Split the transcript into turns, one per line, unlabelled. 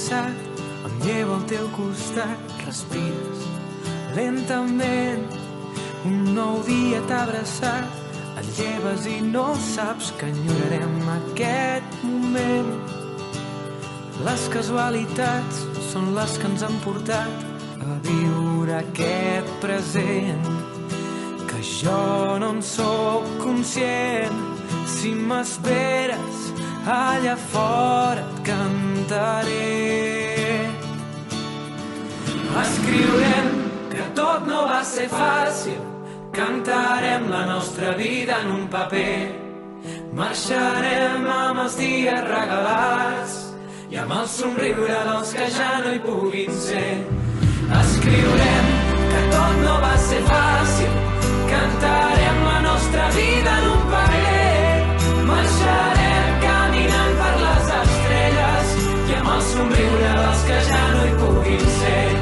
passat, em llevo al teu costat, respires lentament. Un nou dia t'ha abraçat, et lleves i no saps que enyorarem aquest moment. Les casualitats són les que ens han portat a viure aquest present, que jo no en sóc conscient. Si m'esperes allà fora et cantaré. Escriurem que tot no va ser fàcil, cantarem la nostra vida en un paper, marxarem amb els dies regalats i amb el somriure dels que ja no hi puguin ser. Escriurem que tot no va ser fàcil, cantarem la nostra vida en un paper, marxarem caminant per les estrelles i amb el somriure dels que ja no hi puguin ser.